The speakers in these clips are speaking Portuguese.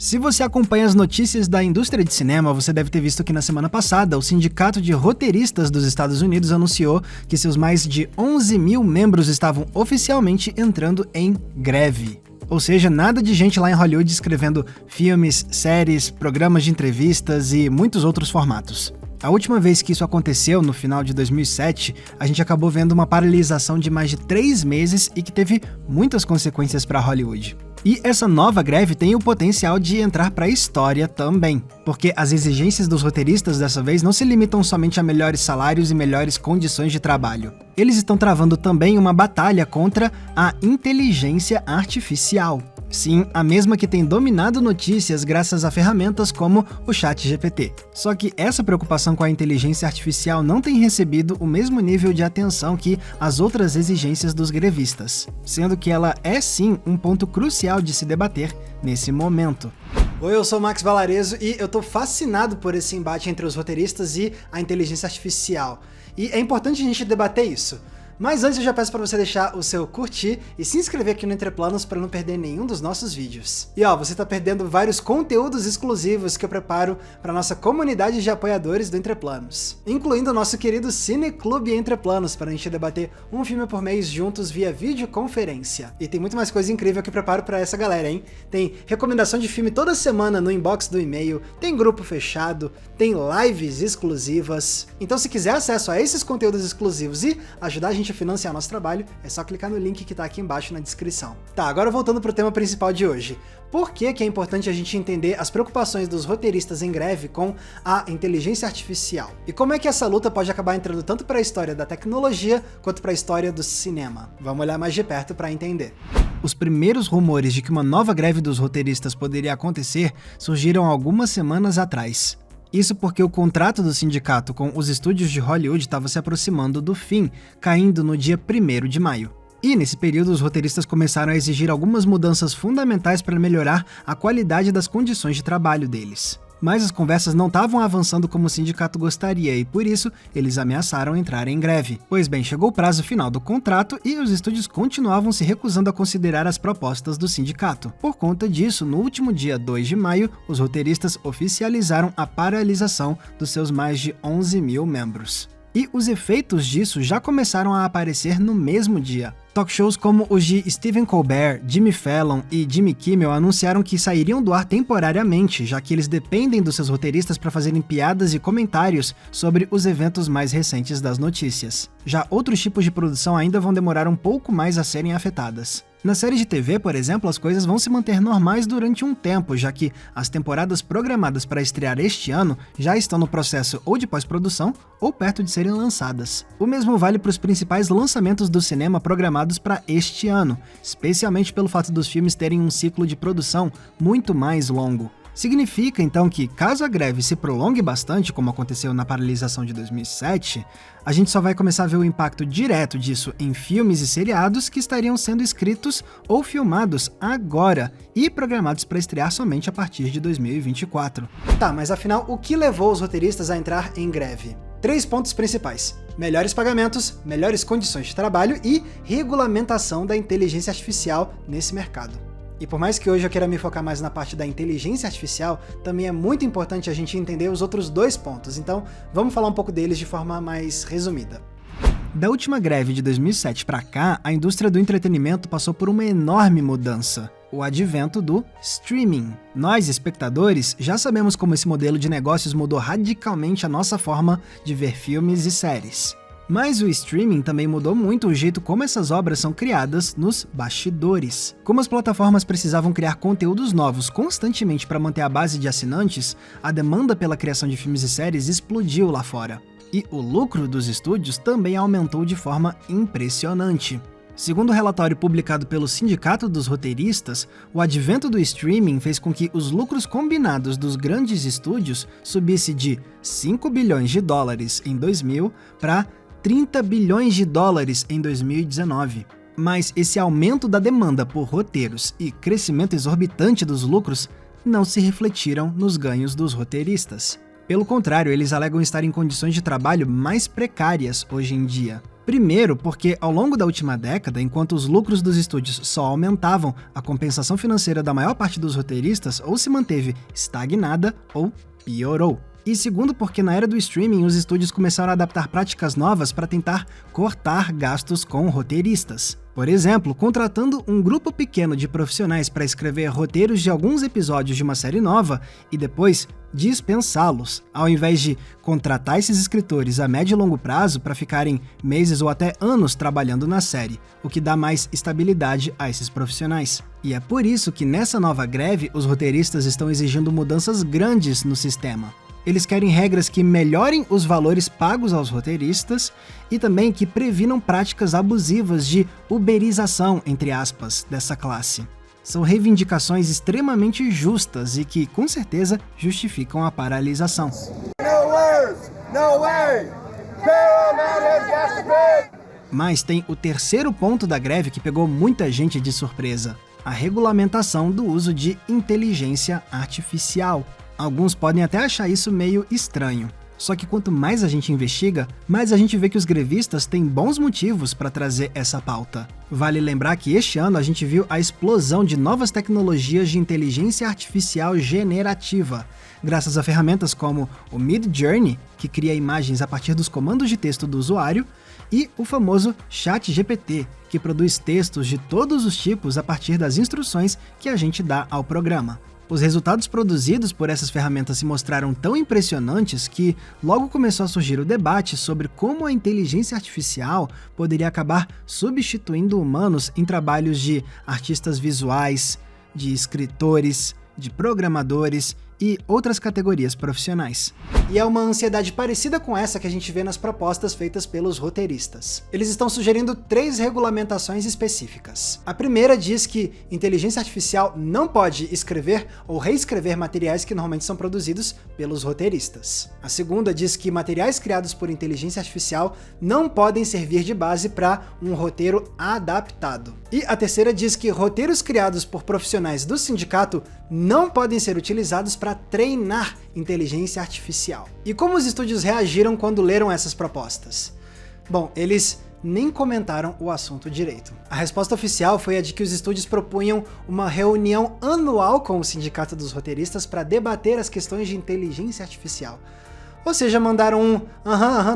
Se você acompanha as notícias da indústria de cinema, você deve ter visto que na semana passada o Sindicato de Roteiristas dos Estados Unidos anunciou que seus mais de 11 mil membros estavam oficialmente entrando em greve. Ou seja, nada de gente lá em Hollywood escrevendo filmes, séries, programas de entrevistas e muitos outros formatos. A última vez que isso aconteceu, no final de 2007, a gente acabou vendo uma paralisação de mais de 3 meses e que teve muitas consequências para Hollywood. E essa nova greve tem o potencial de entrar para a história também, porque as exigências dos roteiristas dessa vez não se limitam somente a melhores salários e melhores condições de trabalho. Eles estão travando também uma batalha contra a inteligência artificial. Sim, a mesma que tem dominado notícias graças a ferramentas como o ChatGPT. Só que essa preocupação com a inteligência artificial não tem recebido o mesmo nível de atenção que as outras exigências dos grevistas, sendo que ela é sim um ponto crucial de se debater nesse momento. Oi, eu sou o Max Valarezo e eu tô fascinado por esse embate entre os roteiristas e a inteligência artificial. E é importante a gente debater isso. Mas antes eu já peço para você deixar o seu curtir e se inscrever aqui no Entreplanos para não perder nenhum dos nossos vídeos. E você tá perdendo vários conteúdos exclusivos que eu preparo para nossa comunidade de apoiadores do Entreplanos, incluindo o nosso querido Cineclube Entreplanos, para a gente debater um filme por mês juntos via videoconferência. E tem muito mais coisa incrível que eu preparo para essa galera, hein? Tem recomendação de filme toda semana no inbox do e-mail, tem grupo fechado, tem lives exclusivas. Então se quiser acesso a esses conteúdos exclusivos e ajudar a gente a financiar nosso trabalho, é só clicar no link que tá aqui embaixo na descrição. Tá, agora voltando pro tema principal de hoje. Por que é importante a gente entender as preocupações dos roteiristas em greve com a inteligência artificial? E como é que essa luta pode acabar entrando tanto para a história da tecnologia quanto para a história do cinema? Vamos olhar mais de perto para entender. Os primeiros rumores de que uma nova greve dos roteiristas poderia acontecer surgiram algumas semanas atrás. Isso porque o contrato do sindicato com os estúdios de Hollywood estava se aproximando do fim, caindo no dia 1º de maio. E nesse período os roteiristas começaram a exigir algumas mudanças fundamentais para melhorar a qualidade das condições de trabalho deles. Mas as conversas não estavam avançando como o sindicato gostaria e, por isso, eles ameaçaram entrar em greve. Pois bem, chegou o prazo final do contrato e os estúdios continuavam se recusando a considerar as propostas do sindicato. Por conta disso, no último dia 2 de maio, os roteiristas oficializaram a paralisação dos seus mais de 11 mil membros. E os efeitos disso já começaram a aparecer no mesmo dia. Talk shows como os de Stephen Colbert, Jimmy Fallon e Jimmy Kimmel anunciaram que sairiam do ar temporariamente, já que eles dependem dos seus roteiristas para fazerem piadas e comentários sobre os eventos mais recentes das notícias. Já outros tipos de produção ainda vão demorar um pouco mais a serem afetadas. Na série de TV, por exemplo, as coisas vão se manter normais durante um tempo, já que as temporadas programadas para estrear este ano já estão no processo ou de pós-produção ou perto de serem lançadas. O mesmo vale para os principais lançamentos do cinema programados para este ano, especialmente pelo fato dos filmes terem um ciclo de produção muito mais longo. Significa, então, que caso a greve se prolongue bastante, como aconteceu na paralisação de 2007, a gente só vai começar a ver o impacto direto disso em filmes e seriados que estariam sendo escritos ou filmados agora e programados para estrear somente a partir de 2024. Tá, mas afinal, o que levou os roteiristas a entrar em greve? 3 pontos principais: melhores pagamentos, melhores condições de trabalho e regulamentação da inteligência artificial nesse mercado. E por mais que hoje eu queira me focar mais na parte da inteligência artificial, também é muito importante a gente entender os outros 2 pontos, então vamos falar um pouco deles de forma mais resumida. Da última greve de 2007 para cá, a indústria do entretenimento passou por uma enorme mudança: o advento do streaming. Nós, espectadores, já sabemos como esse modelo de negócios mudou radicalmente a nossa forma de ver filmes e séries. Mas o streaming também mudou muito o jeito como essas obras são criadas nos bastidores. Como as plataformas precisavam criar conteúdos novos constantemente para manter a base de assinantes, a demanda pela criação de filmes e séries explodiu lá fora. E o lucro dos estúdios também aumentou de forma impressionante. Segundo o relatório publicado pelo Sindicato dos Roteiristas, o advento do streaming fez com que os lucros combinados dos grandes estúdios subisse de 5 bilhões de dólares em 2000 para 30 bilhões de dólares em 2019. Mas esse aumento da demanda por roteiros e crescimento exorbitante dos lucros não se refletiram nos ganhos dos roteiristas. Pelo contrário, eles alegam estar em condições de trabalho mais precárias hoje em dia. Primeiro, porque ao longo da última década, enquanto os lucros dos estúdios só aumentavam, a compensação financeira da maior parte dos roteiristas ou se manteve estagnada ou piorou. E segundo, porque na era do streaming, os estúdios começaram a adaptar práticas novas para tentar cortar gastos com roteiristas. Por exemplo, contratando um grupo pequeno de profissionais para escrever roteiros de alguns episódios de uma série nova e depois dispensá-los, ao invés de contratar esses escritores a médio e longo prazo para ficarem meses ou até anos trabalhando na série, o que dá mais estabilidade a esses profissionais. E é por isso que nessa nova greve, os roteiristas estão exigindo mudanças grandes no sistema. Eles querem regras que melhorem os valores pagos aos roteiristas e também que previnam práticas abusivas de uberização, entre aspas, dessa classe. São reivindicações extremamente justas e que, com certeza, justificam a paralisação. Mas tem o terceiro ponto da greve que pegou muita gente de surpresa: a regulamentação do uso de inteligência artificial. Alguns podem até achar isso meio estranho. Só que quanto mais a gente investiga, mais a gente vê que os grevistas têm bons motivos para trazer essa pauta. Vale lembrar que este ano a gente viu a explosão de novas tecnologias de inteligência artificial generativa, graças a ferramentas como o Midjourney, que cria imagens a partir dos comandos de texto do usuário, e o famoso ChatGPT, que produz textos de todos os tipos a partir das instruções que a gente dá ao programa. Os resultados produzidos por essas ferramentas se mostraram tão impressionantes que logo começou a surgir o debate sobre como a inteligência artificial poderia acabar substituindo humanos em trabalhos de artistas visuais, de escritores, de programadores e outras categorias profissionais. E é uma ansiedade parecida com essa que a gente vê nas propostas feitas pelos roteiristas. Eles estão sugerindo 3 regulamentações específicas. A primeira diz que inteligência artificial não pode escrever ou reescrever materiais que normalmente são produzidos pelos roteiristas. A segunda diz que materiais criados por inteligência artificial não podem servir de base para um roteiro adaptado. E a terceira diz que roteiros criados por profissionais do sindicato não podem ser utilizados para treinar inteligência artificial. E como os estúdios reagiram quando leram essas propostas? Bom, eles nem comentaram o assunto direito. A resposta oficial foi a de que os estúdios propunham uma reunião anual com o sindicato dos roteiristas para debater as questões de inteligência artificial. Ou seja, mandaram um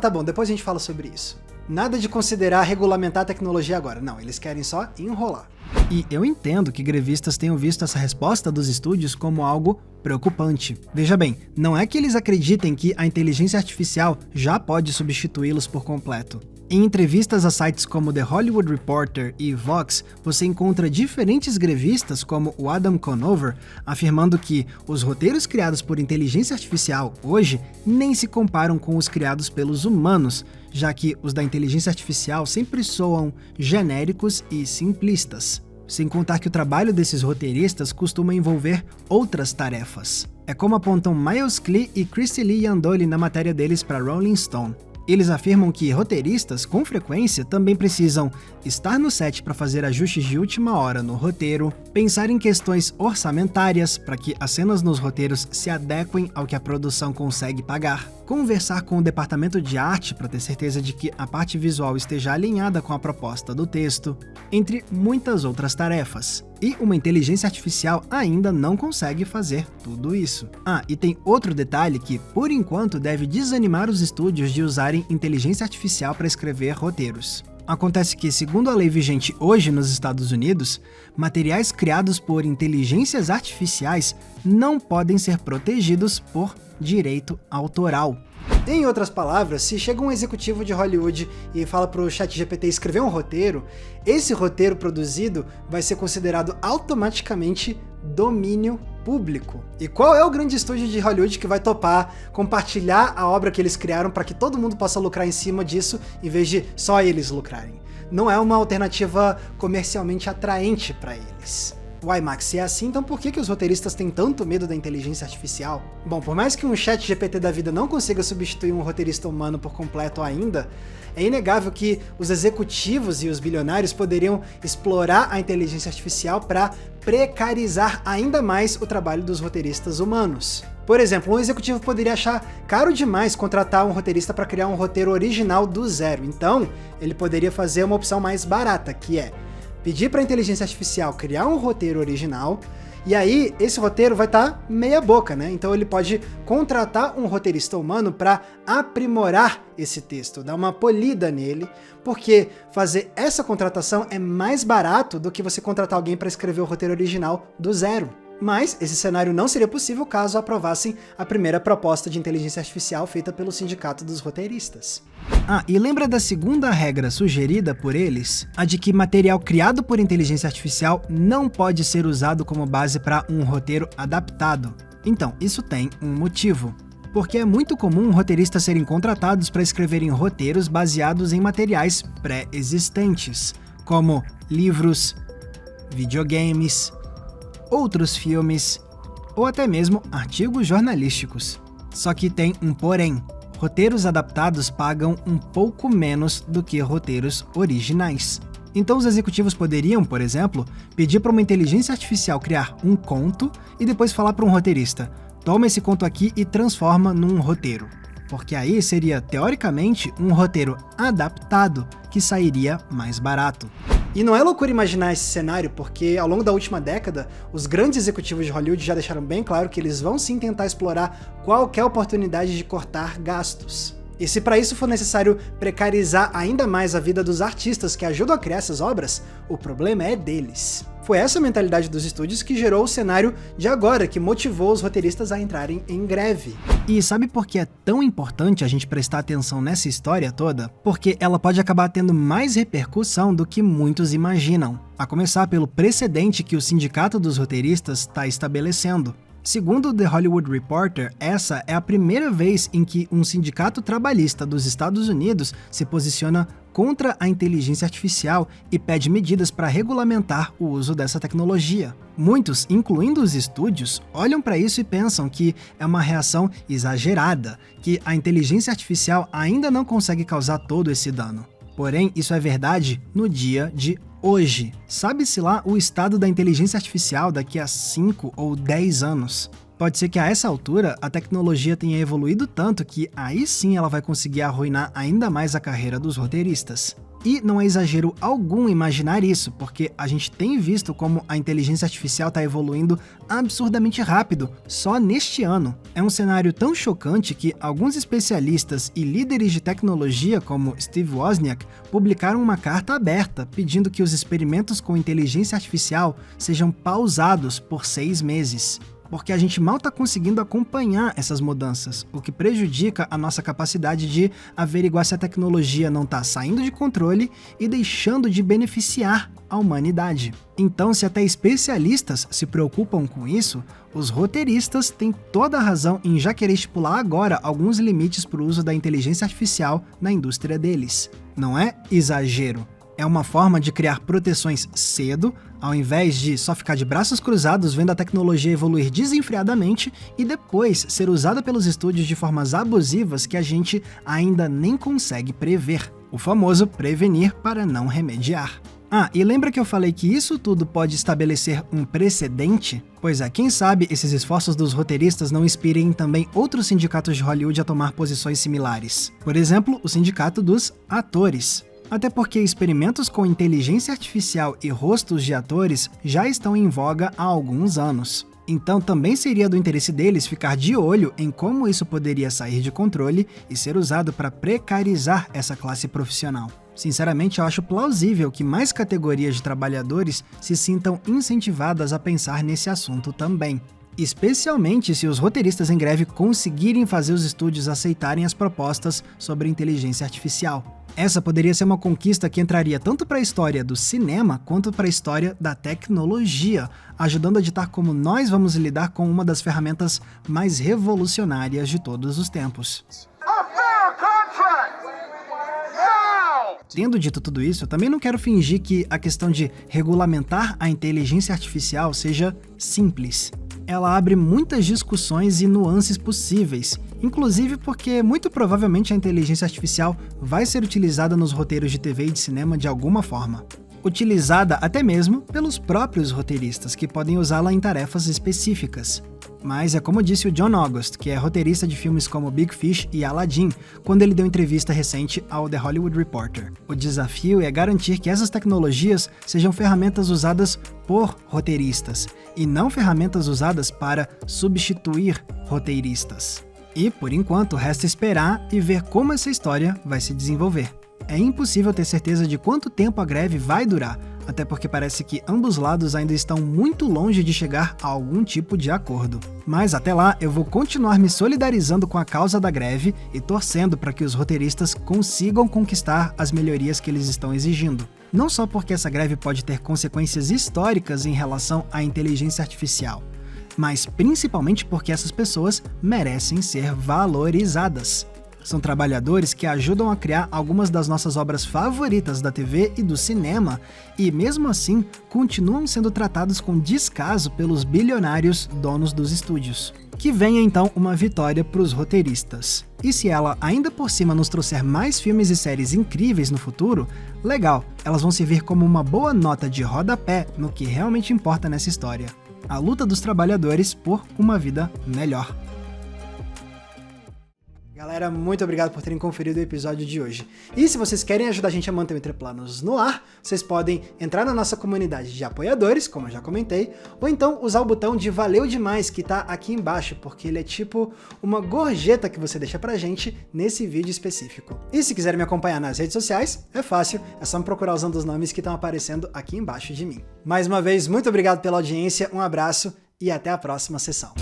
tá bom, depois a gente fala sobre isso. Nada de considerar regulamentar a tecnologia agora. Não, eles querem só enrolar. E eu entendo que grevistas tenham visto essa resposta dos estúdios como algo preocupante. Veja bem, não é que eles acreditem que a inteligência artificial já pode substituí-los por completo. Em entrevistas a sites como The Hollywood Reporter e Vox, você encontra diferentes grevistas, como o Adam Conover, afirmando que os roteiros criados por inteligência artificial hoje nem se comparam com os criados pelos humanos, já que os da inteligência artificial sempre soam genéricos e simplistas. Sem contar que o trabalho desses roteiristas costuma envolver outras tarefas. É como apontam Miles Klee e Christy Lee Yandoli na matéria deles para Rolling Stone. Eles afirmam que roteiristas, com frequência, também precisam estar no set para fazer ajustes de última hora no roteiro, pensar em questões orçamentárias para que as cenas nos roteiros se adequem ao que a produção consegue pagar, conversar com o departamento de arte para ter certeza de que a parte visual esteja alinhada com a proposta do texto, entre muitas outras tarefas. E uma inteligência artificial ainda não consegue fazer tudo isso. Ah, e tem outro detalhe que, por enquanto, deve desanimar os estúdios de usarem inteligência artificial para escrever roteiros. Acontece que, segundo a lei vigente hoje nos Estados Unidos, materiais criados por inteligências artificiais não podem ser protegidos por direito autoral. Em outras palavras, se chega um executivo de Hollywood e fala para o ChatGPT escrever um roteiro, esse roteiro produzido vai ser considerado automaticamente domínio público. E qual é o grande estúdio de Hollywood que vai topar compartilhar a obra que eles criaram para que todo mundo possa lucrar em cima disso, em vez de só eles lucrarem? Não é uma alternativa comercialmente atraente para eles. Uai, Max, se é assim, então por que os roteiristas têm tanto medo da inteligência artificial? Bom, por mais que um chat GPT da vida não consiga substituir um roteirista humano por completo ainda, é inegável que os executivos e os bilionários poderiam explorar a inteligência artificial para precarizar ainda mais o trabalho dos roteiristas humanos. Por exemplo, um executivo poderia achar caro demais contratar um roteirista para criar um roteiro original do zero, então ele poderia fazer uma opção mais barata, que é pedir para a inteligência artificial criar um roteiro original, e aí esse roteiro vai estar meia boca, né? Então ele pode contratar um roteirista humano para aprimorar esse texto, dar uma polida nele, porque fazer essa contratação é mais barato do que você contratar alguém para escrever o roteiro original do zero. Mas esse cenário não seria possível caso aprovassem a primeira proposta de inteligência artificial feita pelo Sindicato dos Roteiristas. Ah, e lembra da segunda regra sugerida por eles? A de que material criado por inteligência artificial não pode ser usado como base para um roteiro adaptado. Então, isso tem um motivo. Porque é muito comum roteiristas serem contratados para escreverem roteiros baseados em materiais pré-existentes, como livros, videogames, outros filmes ou até mesmo artigos jornalísticos. Só que tem um porém. Roteiros adaptados pagam um pouco menos do que roteiros originais. Então os executivos poderiam, por exemplo, pedir para uma inteligência artificial criar um conto e depois falar para um roteirista: toma esse conto aqui e transforma num roteiro. Porque aí seria, teoricamente, um roteiro adaptado que sairia mais barato. E não é loucura imaginar esse cenário, porque ao longo da última década, os grandes executivos de Hollywood já deixaram bem claro que eles vão sim tentar explorar qualquer oportunidade de cortar gastos. E se para isso for necessário precarizar ainda mais a vida dos artistas que ajudam a criar essas obras, o problema é deles. Foi essa mentalidade dos estúdios que gerou o cenário de agora, que motivou os roteiristas a entrarem em greve. E sabe por que é tão importante a gente prestar atenção nessa história toda? Porque ela pode acabar tendo mais repercussão do que muitos imaginam. A começar pelo precedente que o Sindicato dos Roteiristas está estabelecendo. Segundo o The Hollywood Reporter, essa é a primeira vez em que um sindicato trabalhista dos Estados Unidos se posiciona contra a inteligência artificial e pede medidas para regulamentar o uso dessa tecnologia. Muitos, incluindo os estúdios, olham para isso e pensam que é uma reação exagerada, que a inteligência artificial ainda não consegue causar todo esse dano. Porém, isso é verdade no dia de hoje. Sabe-se lá o estado da inteligência artificial daqui a 5 ou 10 anos? Pode ser que a essa altura a tecnologia tenha evoluído tanto que aí sim ela vai conseguir arruinar ainda mais a carreira dos roteiristas. E não é exagero algum imaginar isso, porque a gente tem visto como a inteligência artificial está evoluindo absurdamente rápido, só neste ano. É um cenário tão chocante que alguns especialistas e líderes de tecnologia, como Steve Wozniak, publicaram uma carta aberta pedindo que os experimentos com inteligência artificial sejam pausados por 6 meses. Porque a gente mal está conseguindo acompanhar essas mudanças, o que prejudica a nossa capacidade de averiguar se a tecnologia não está saindo de controle e deixando de beneficiar a humanidade. Então, se até especialistas se preocupam com isso, os roteiristas têm toda a razão em já querer estipular agora alguns limites para o uso da inteligência artificial na indústria deles. Não é exagero. É uma forma de criar proteções cedo, ao invés de só ficar de braços cruzados vendo a tecnologia evoluir desenfreadamente e depois ser usada pelos estúdios de formas abusivas que a gente ainda nem consegue prever. O famoso prevenir para não remediar. Ah, e lembra que eu falei que isso tudo pode estabelecer um precedente? Pois é, quem sabe esses esforços dos roteiristas não inspirem também outros sindicatos de Hollywood a tomar posições similares. Por exemplo, o sindicato dos atores. Até porque experimentos com inteligência artificial e rostos de atores já estão em voga há alguns anos. Então também seria do interesse deles ficar de olho em como isso poderia sair de controle e ser usado para precarizar essa classe profissional. Sinceramente, eu acho plausível que mais categorias de trabalhadores se sintam incentivadas a pensar nesse assunto também. Especialmente se os roteiristas em greve conseguirem fazer os estúdios aceitarem as propostas sobre inteligência artificial. Essa poderia ser uma conquista que entraria tanto para a história do cinema quanto para a história da tecnologia, ajudando a ditar como nós vamos lidar com uma das ferramentas mais revolucionárias de todos os tempos. Tendo dito tudo isso, eu também não quero fingir que a questão de regulamentar a inteligência artificial seja simples. Ela abre muitas discussões e nuances possíveis, inclusive porque muito provavelmente a inteligência artificial vai ser utilizada nos roteiros de TV e de cinema de alguma forma. Utilizada até mesmo pelos próprios roteiristas, que podem usá-la em tarefas específicas. Mas é como disse o John August, que é roteirista de filmes como Big Fish e Aladdin, quando ele deu entrevista recente ao The Hollywood Reporter. O desafio é garantir que essas tecnologias sejam ferramentas usadas por roteiristas, e não ferramentas usadas para substituir roteiristas. E, por enquanto, resta esperar e ver como essa história vai se desenvolver. É impossível ter certeza de quanto tempo a greve vai durar, até porque parece que ambos lados ainda estão muito longe de chegar a algum tipo de acordo. Mas até lá, eu vou continuar me solidarizando com a causa da greve e torcendo para que os roteiristas consigam conquistar as melhorias que eles estão exigindo. Não só porque essa greve pode ter consequências históricas em relação à inteligência artificial, mas principalmente porque essas pessoas merecem ser valorizadas. São trabalhadores que ajudam a criar algumas das nossas obras favoritas da TV e do cinema, e mesmo assim continuam sendo tratados com descaso pelos bilionários donos dos estúdios. Que venha então uma vitória para os roteiristas. E se ela ainda por cima nos trouxer mais filmes e séries incríveis no futuro, legal, elas vão servir como uma boa nota de rodapé no que realmente importa nessa história: a luta dos trabalhadores por uma vida melhor. Galera, muito obrigado por terem conferido o episódio de hoje. E se vocês querem ajudar a gente a manter o Entre Planos no ar, vocês podem entrar na nossa comunidade de apoiadores, como eu já comentei, ou então usar o botão de Valeu Demais, que tá aqui embaixo, porque ele é tipo uma gorjeta que você deixa pra gente nesse vídeo específico. E se quiserem me acompanhar nas redes sociais, é fácil, é só me procurar usando os nomes que estão aparecendo aqui embaixo de mim. Mais uma vez, muito obrigado pela audiência, um abraço e até a próxima sessão.